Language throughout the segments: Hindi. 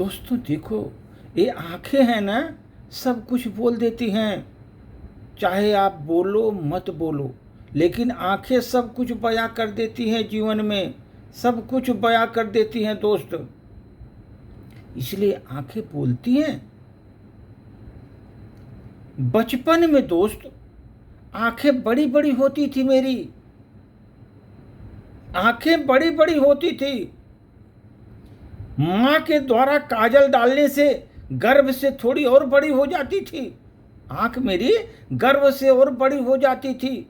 दोस्तों देखो, ये आंखें हैं ना, सब कुछ बोल देती हैं। चाहे आप बोलो मत बोलो, लेकिन आंखें सब कुछ बयां कर देती हैं। जीवन में सब कुछ बयां कर देती हैं दोस्त, इसलिए आंखें बोलती हैं। बचपन में दोस्त आंखें बड़ी बड़ी होती थी, मेरी आंखें बड़ी बड़ी होती थी। माँ के द्वारा काजल डालने से गर्भ से थोड़ी और बड़ी हो जाती थी। आंख मेरी गर्भ से और बड़ी हो जाती थी।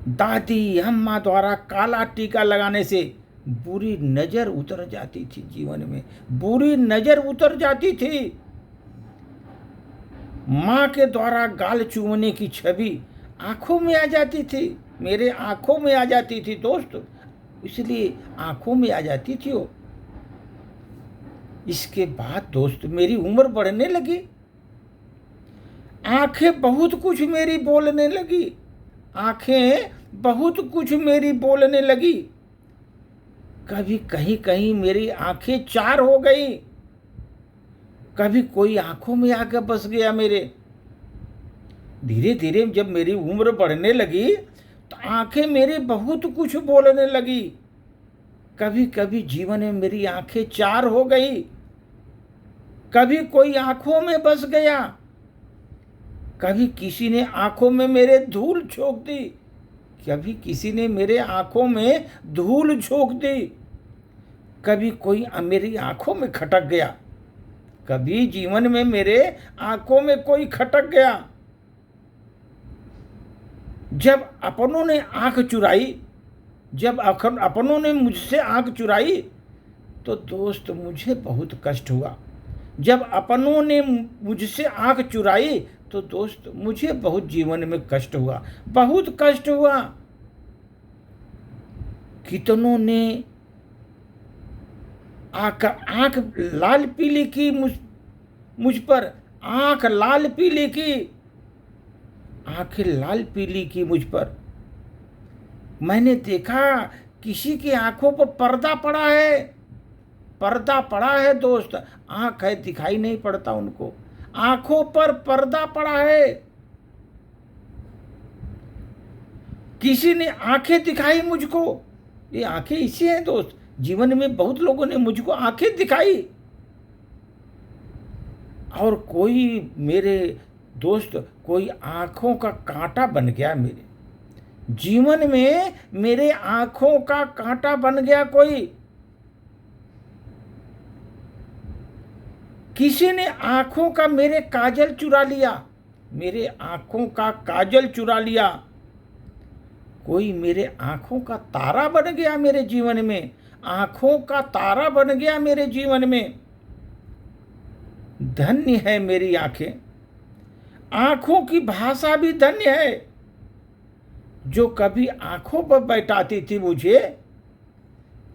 दादी अम्मा द्वारा काला टीका लगाने से बुरी नजर उतर जाती थी। जीवन में बुरी नजर उतर जाती थी। माँ के द्वारा गाल चूमने की छवि आंखों में आ जाती थी, मेरे आंखों में आ जाती थी दोस्त, इसलिए आंखों में आ जाती थी वो। इसके बाद दोस्त मेरी उम्र बढ़ने लगी, आंखें बहुत कुछ मेरी बोलने लगी। आंखें बहुत कुछ मेरी बोलने लगी। कभी कहीं कहीं मेरी आंखें चार हो गई, कभी कोई आंखों में आकर बस गया मेरे। धीरे धीरे जब मेरी उम्र बढ़ने लगी तो आंखें मेरी बहुत कुछ बोलने लगी। कभी कभी जीवन में मेरी आंखें चार हो गई, कभी कोई आंखों में बस गया, कभी किसी ने आंखों में मेरे धूल झोंक दी, कभी किसी ने मेरे आंखों में धूल झोंक दी, कभी कोई मेरी आंखों में खटक गया, कभी जीवन में मेरे आंखों में कोई खटक गया। जब अपनों ने आंख चुराई, जब अपनों ने मुझसे आंख चुराई तो दोस्त मुझे बहुत कष्ट हुआ। जब अपनों ने मुझसे आंख चुराई तो दोस्त मुझे बहुत जीवन में कष्ट हुआ, बहुत कष्ट हुआ। कितनों ने आंख लाल पीली की मुझ पर, आंख लाल पीली की, आंखें लाल पीली की मुझ पर। मैंने देखा किसी की आंखों पर पर्दा पड़ा है, पर्दा पड़ा है दोस्त, आंख है दिखाई नहीं पड़ता उनको, आंखों पर पर्दा पड़ा है। किसी ने आंखें दिखाई मुझको, ये आंखें इसी हैं दोस्त। जीवन में बहुत लोगों ने मुझको आंखें दिखाई, और कोई मेरे दोस्त कोई आंखों का कांटा बन गया मेरे जीवन में, मेरे आंखों का कांटा बन गया कोई। किसी ने आंखों का मेरे काजल चुरा लिया, मेरे आंखों का काजल चुरा लिया। कोई मेरे आंखों का तारा बन गया मेरे जीवन में, आंखों का तारा बन गया मेरे जीवन में। धन्य है मेरी आंखें, आंखों की भाषा भी धन्य है, जो कभी आंखों पर बैठाती थी मुझे,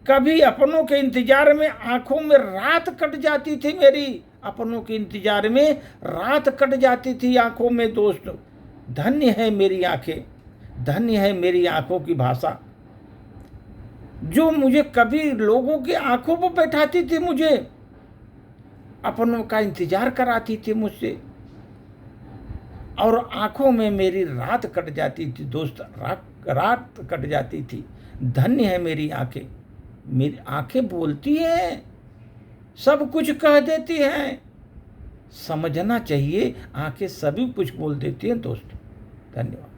कभी अपनों के इंतजार में आंखों में रात कट जाती थी मेरी, अपनों के इंतजार में रात कट जाती थी आंखों में दोस्त। धन्य है मेरी आंखें, धन्य है मेरी आंखों की भाषा, जो मुझे कभी लोगों की आंखों पर बैठाती थी, मुझे अपनों का इंतजार कराती थी मुझसे, और आंखों में मेरी रात कट जाती थी दोस्त, रात कट जाती थी। धन्य है मेरी आंखें, मेरी आंखें बोलती हैं, सब कुछ कह देती हैं। समझना चाहिए, आंखें सभी कुछ बोल देती हैं दोस्त। धन्यवाद।